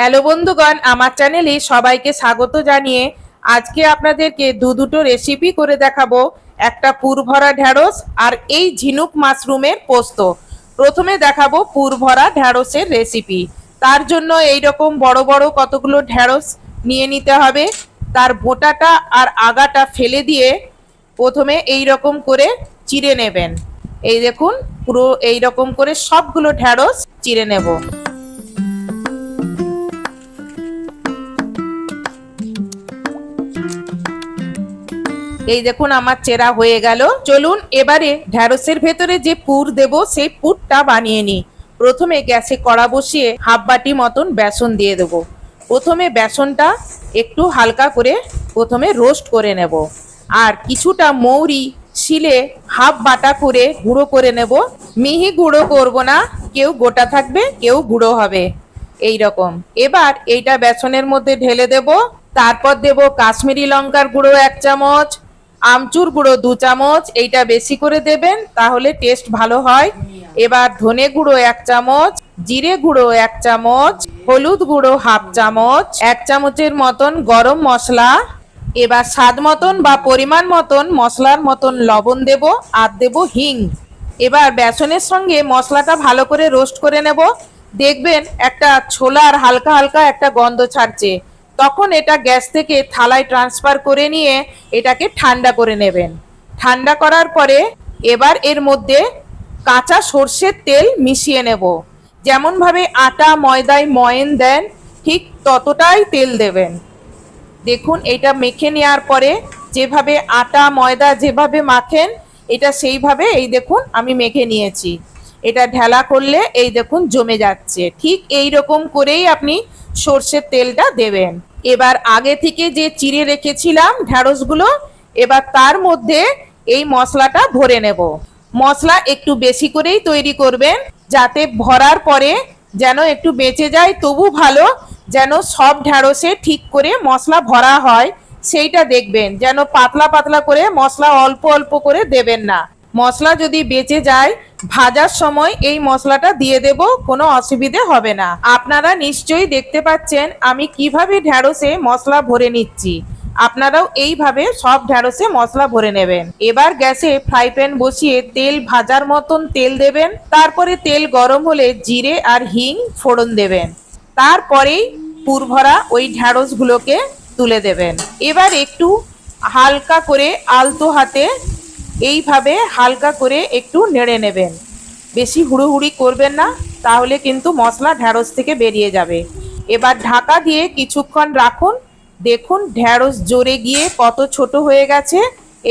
Hello বন্ধুগণ, আমার চ্যানেলে সবাইকে স্বাগত জানিয়ে আজকে আপনাদেরকে দুটো রেসিপি করে দেখাবো। একটা পুর ভরা ঢ্যাঁড়স আর এই ঝিনুক মাশরুমের পোস্ত। প্রথমে দেখাবো পুর ভরা ঢ্যাঁড়সের রেসিপি। তার জন্য এই রকম বড় বড় কতগুলো ঢ্যাঁড়স নিয়ে নিতে হবে। তার বোটাটা আর আগাটা ফেলে দিয়ে প্রথমে এই রকম করে চিড়ে নেবেন। এই দেখুন, পুরো এই রকম করে সবগুলো ঢ্যাঁড়স চিড়ে নেব। এই দেখুন আমার চেরা হয়ে গেল। চলুন এবারে ঢ্যাঁড়সের ভেতরে যে পুর দেব সেই পুরটা বানিয়ে নিই। প্রথমে গ্যাসে কড়া বসিয়ে হাফ বাটি মতন বেসন দিয়ে দেব। প্রথমে বেসনটা একটু হালকা করে প্রথমে রোস্ট করে নেব। আর কিছুটা মৌরি শিলে হাফ বাটা করে গুঁড়ো করে নেব। মিহি গুঁড়ো করব না, কেউ গোটা থাকবে কেউ গুঁড়ো হবে এই রকম। এবার এইটা বেসনের মধ্যে ঢেলে দেব। তারপর দেব কাশ্মীরি লঙ্কার গুঁড়ো 1 চামচ, আমচুর গুঁড়ো 2 চামচ, এইটা বেশি করে দেবেন তাহলে টেস্ট ভালো হয়। এবার ধনে গুঁড়ো 1 চামচ, জিরে গুঁড়ো 1 চামচ, হলুদ গুঁড়ো হাফ চামচ, 1 চামচের মতন গরম মশলা। এবার স্বাদ মতন বা পরিমাণ মতন মশলার মতন লবণ দেব আর দেব হিং। এবার বেসনের সঙ্গে মশলাটা ভালো করে রোস্ট করে নেব। দেখবেন একটা ছোলার হালকা হালকা একটা গন্ধ ছাড়ছে, তখন এটা গ্যাস থেকে থালায় ট্রান্সফার করে নিয়ে এটাকে ঠান্ডা করে নেবেন। ঠান্ডা করার পরে এবার এর মধ্যে কাঁচা সর্ষের তেল মিশিয়ে নেব। যেমনভাবে আটা ময়দায় ময়ন দেন ঠিক ততটাই তেল দেবেন। দেখুন এটা মেখে নেওয়ার পরে যেভাবে আটা ময়দা যেভাবে মাখেন এটা সেইভাবে এই দেখুন আমি মেখে নিয়েছি। এটা ঢেলা করলে এই দেখুন জমে যাচ্ছে। ঠিক এই রকম করেই আপনি সর্ষের তেলটা দেবেন। এবার আগে থেকে যে চিড়ে রেখেছিলাম ঢ্যাঁড়সগুলো, এবার তার মধ্যে এই মশলাটা ভরে নেব। মশলা একটু বেশি করেই তৈরি করবেন, যাতে ভরার পরে যেন একটু বেঁচে যায়, তবু ভালো যেন সব ঢ্যাঁড়সে ঠিক করে মশলা ভরা হয় সেইটা দেখবেন। যেন পাতলা পাতলা করে মশলা অল্প অল্প করে দেবেন না। মশলা যদি বেঁচে যায় ভাজার সময় এই মশলাটা দিয়ে দেব, কোনো অসুবিধে হবে না। আপনারা নিশ্চয়ই দেখতে পাচ্ছেন আমি কিভাবে ঢ্যাঁড়সে মশলা ভরে নিচ্ছি। আপনারাও এইভাবে সব ঢ্যাঁড়সে মশলা ভরে নেবেন। এবার গ্যাসে ফ্রাই প্যান বসিয়ে তেল ভাজার মতন তেল দেবেন। তারপরে তেল গরম হলে জিরে আর হিং ফোড়ন দেবেন। তারপরেই পুর ভরা ওই ঢ্যাঁড়সগুলোকে তুলে দেবেন। এবার একটু হালকা করে আলতো হাতে এইভাবে হালকা করে একটু নেড়ে নেবেন। বেশি হুড়োহুড়ি করবেন না, তাহলে কিন্তু মশলা ঢ্যাঁড়স থেকে বেরিয়ে যাবে। এবার ঢাকা দিয়ে কিছুক্ষণ রাখুন। দেখুন ঢ্যাঁড়স জোরে গিয়ে কত ছোট হয়ে গেছে,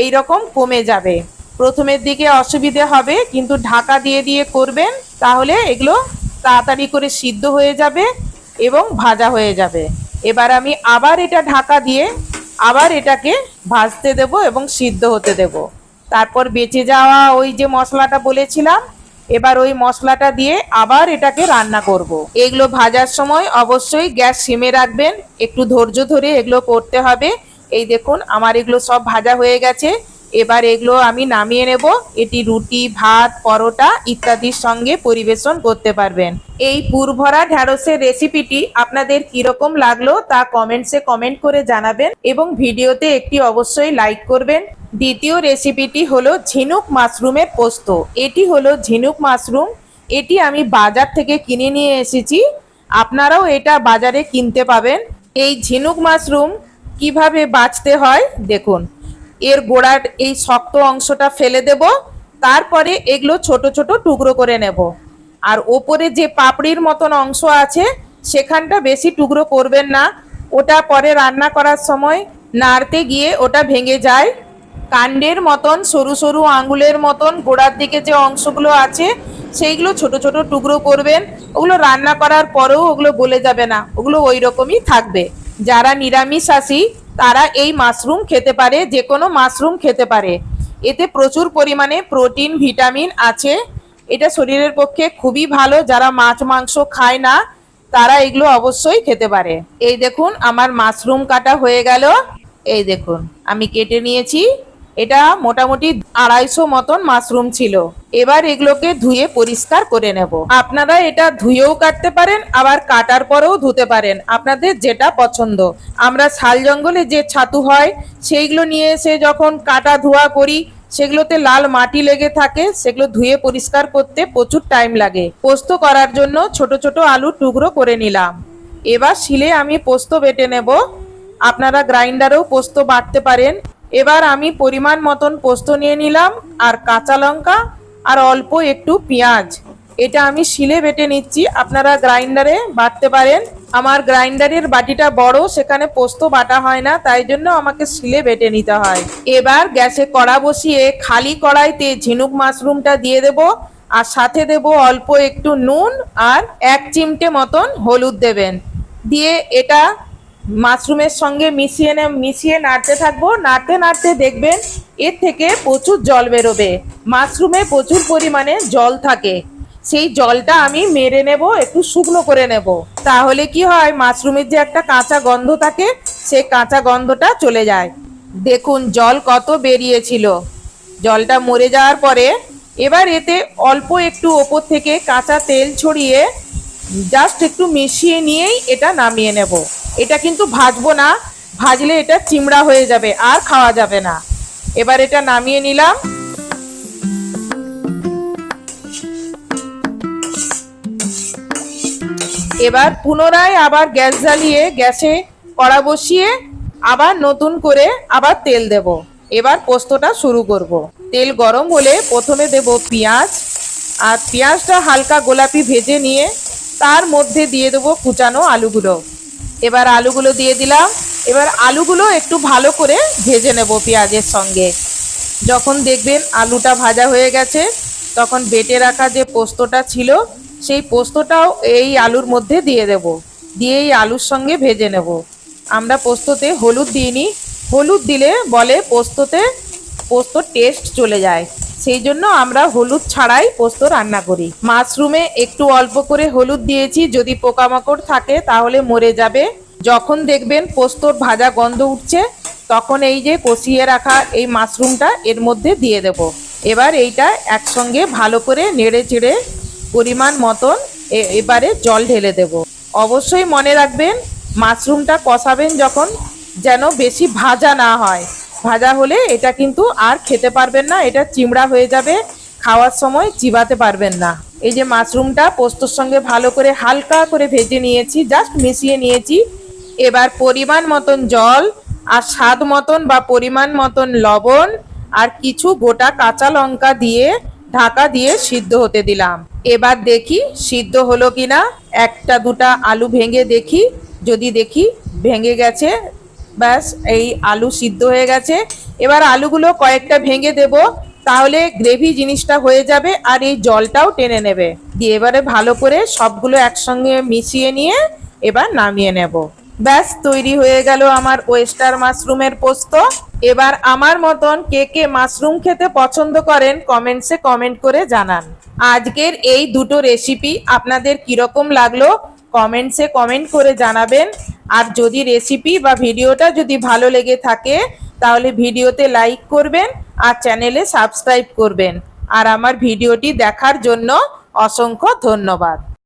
এই রকম কমে যাবে। প্রথমের দিকে অসুবিধে হবে, কিন্তু ঢাকা দিয়ে দিয়ে করবেন, তাহলে এগুলো তাড়াতাড়ি করে সিদ্ধ হয়ে যাবে এবং ভাজা হয়ে যাবে। এবার আমি আবার এটা ঢাকা দিয়ে আবার এটাকে ভাজতে দেব এবং সিদ্ধ হতে দেব। তারপর বেঁচে যাওয়া ওই যে মশলাটা বলেছিলাম, এবার ওই মশলাটা দিয়ে আবার এটাকে রান্না করব। এগুলো ভাজার সময় অবশ্যই গ্যাস সিমে রাখবেন, একটু ধৈর্য ধরে এগুলো করতে হবে। এই দেখুন আমার এগুলো সব ভাজা হয়ে গেছে। এবার এগুলো আমি নামিয়ে নেব। এটি রুটি ভাত পরোটা ইত্যাদির সঙ্গে পরিবেশন করতে পারবেন। এই পুর ভরা ঢ্যাঁড়সের রেসিপিটি আপনাদের কিরকম লাগলো তা কমেন্টসে কমেন্ট করে জানাবেন এবং ভিডিওতে একটি অবশ্যই লাইক করবেন। দ্বিতীয় রেসিপিটি হলো ঝিনুক মাশরুমের পোস্ত। এটি হলো ঝিনুক মাশরুম, এটি আমি বাজার থেকে কিনে নিয়ে এসেছি। আপনারাও এটা বাজারে কিনতে পাবেন। এই ঝিনুক মাশরুম কিভাবে বাছতে হয় দেখুন। এর গোড়ার এই শক্ত অংশটা ফেলে দেব। তারপরে এগুলো ছোট ছোট টুকরো করে নেব। আর ওপরে যে পাপড়ির মতন অংশ আছে সেখানটা বেশি টুকরো করবেন না, ওটা পরে রান্না করার সময় নাড়তে গিয়ে ওটা ভেঙে যায়। কাণ্ডের মতন সরু সরু আঙুলের মতন গোড়ার দিকে যে অংশগুলো আছে সেইগুলো ছোট ছোট টুকরো করবেন। ওগুলো রান্না করার পরেও ওগুলো গলে যাবে না, ওগুলো ওই রকমই থাকবে। যারা নিরামিষাশী তারা এই মাশরুম খেতে পারে, যে কোনো মাশরুম খেতে পারে। এতে প্রচুর পরিমাণে প্রোটিন ভিটামিন আছে, এটা শরীরের পক্ষে খুবই ভালো। যারা মাছ মাংস খায় না তারা এগুলো অবশ্যই খেতে পারে। এই দেখুন আমার মাশরুম কাটা হয়ে গেল। এই দেখুন আমি কেটে নিয়েছি। এটা মোটামুটি 250 মতন মাশরুম ছিল। এবার এগুলোকে ধুয়ে পরিষ্কার করে নেব। আপনারা এটা ধুয়েও কাটতে পারেন, আবার কাটার পরেও ধুতে পারেন, আপনাদের যেটা পছন্দ। আমরা শাল জঙ্গলে যে ছাতু হয় সেইগুলো নিয়ে এসে যখন কাটা ধোয়া করি, সেগুলোতে লাল মাটি লেগে থাকে, সেগুলো ধুয়ে পরিষ্কার করতে প্রচুর টাইম লাগে। পোস্ত করার জন্য ছোট ছোট আলুর টুকরো করে নিলাম। এবার শিলে আমি পোস্ত বেটে নেব। আপনারা গ্রাইন্ডারেও পোস্ত বাটতে পারেন। এবার আমি পরিমাণ মতন পোস্ত নিয়ে নিলাম, আর কাঁচা লঙ্কা, আর অল্প একটু পেঁয়াজ। এটা আমি শিলে বেটে নিচ্ছি, আপনারা গ্রাইন্ডারে বাটতে পারেন। আমার গ্রাইন্ডারের বাটিটা বড়, সেখানে পোস্ত বাটা হয় না, তাই জন্য আমাকে শিলে বেটে নিতে হয়। এবার গ্যাসে কড়া বসিয়ে খালি কড়াইতে ঝিনুক মাশরুমটা দিয়ে দেব, আর সাথে দেব অল্প একটু নুন, আর 1 চিমটে মতন হলুদ দেবেন। দিয়ে এটা মাশরুমের সঙ্গে মিশিয়ে নাড়তে থাকবো। নাড়তে নাড়তে দেখবেন এর থেকে প্রচুর জল বেরোবে। মাশরুমে প্রচুর পরিমাণে জল থাকে, সেই জলটা আমি মেরে নেব, একটু শুকনো করে নেব। তাহলে কি হয়, মাশরুমের যে একটা কাঁচা গন্ধ থাকে, সেই কাঁচা গন্ধটা চলে যায়। দেখুন জল কত বেরিয়েছিল। জলটা মরে যাওয়ার পরে এবার এতে অল্প একটু ওপর থেকে কাঁচা তেল ছড়িয়ে জাস্ট একটু মিশিয়ে নিয়েই এটা নামিয়ে নেব। এটা কিন্তু ভাজবো না, ভাজলে এটা চিমড়া হয়ে যাবে, আর খাওয়া যাবে না। এবার এটা নামিয়ে নিলাম। এবার পুনরায় আবার গ্যাস জ্বালিয়ে গ্যাসে কড়া বসিয়ে আবার নতুন করে আবার তেল দেব। এবার পোস্তটা শুরু করব। তেল গরম হলে প্রথমে দেব পেঁয়াজ, আর পেঁয়াজটা হালকা গোলাপি ভেজে নিয়ে তার মধ্যে দিয়ে দেবো কুচানো আলুগুলো। এবার আলুগুলো দিয়ে দিলাম। এবার আলুগুলো একটু ভালো করে ভেজে নেব পেঁয়াজের সঙ্গে। যখন দেখবেন আলুটা ভাজা হয়ে গেছে, তখন বেটে রাখা যে পোস্তটা ছিল, সেই পোস্তটাও এই আলুর মধ্যে দিয়ে দেব। দিয়ে এই আলুর সঙ্গে ভেজে নেব। আমরা পোস্ততে হলুদ দিইনি, হলুদ দিলে বলে পোস্তর টেস্ট চলে যায়, সেই জন্য আমরা হলুদ ছাড়াই পোস্ত রান্না করি। মাশরুমে একটু অল্প করে হলুদ দিয়েছি, যদি পোকামাকড় থাকে তাহলে মরে যাবে। যখন দেখবেন পোস্তর ভাজা গন্ধ উঠছে, তখন এই যে কষিয়ে রাখা এই মাশরুমটা এর মধ্যে দিয়ে দেব। এবার এইটা একসঙ্গে ভালো করে নেড়ে চেড়ে পরিমাণ মতন এবারে জল ঢেলে দেব। অবশ্যই মনে রাখবেন, মাশরুমটা কষাবেন যখন, যেন বেশি ভাজা না হয়। ভাজা হলে এটা কিন্তু আর খেতে পারবেন না, এটা চিমড়া হয়ে যাবে, খাওয়ার সময় চিবাতে পারবেন না। এই যে মাশরুমটা পোস্তর সঙ্গে ভালো করে হালকা করে ভেজে নিয়েছি, জাস্ট মিশিয়ে নিয়েছি। এবার পরিমাণ মতন জল, আর স্বাদ মতন বা পরিমাণ মতন লবণ, আর কিছু গোটা কাঁচা লঙ্কা দিয়ে ঢাকা দিয়ে সিদ্ধ হতে দিলাম। এবার দেখি সিদ্ধ হলো কিনা। একটা দুটা আলু ভেঙে দেখি, যদি দেখি ভেঙে গেছে, ব্যাস এই আলু সিদ্ধ হয়ে গেছে। এবার আলুগুলো কয়েকটা ভেঙে দেব, তাহলে গ্রেভি জিনিসটা হয়ে যাবে, আর এই জলটাও টেনে নেবে। দিয়ে এবারে ভালো করে সবগুলো একসঙ্গে মিশিয়ে নিয়ে এবার নামিয়ে নেব। ব্যাস তৈরি হয়ে গেল আমার ওয়েস্টার মাশরুমের পোস্ত। এবার আমার মতন কে কে মাশরুম খেতে পছন্দ করেন কমেন্টসে কমেন্ট করে জানান। আজকের এই দুটো রেসিপি আপনাদের কিরকম লাগলো কমেন্টসে কমেন্ট করে জানাবেন। আর যদি রেসিপি বা ভিডিওটা যদি ভালো লেগে থাকে, তাহলে ভিডিওতে লাইক করবেন আর চ্যানেলে সাবস্ক্রাইব করবেন। আর আমার ভিডিওটি দেখার জন্য অসংখ্য ধন্যবাদ।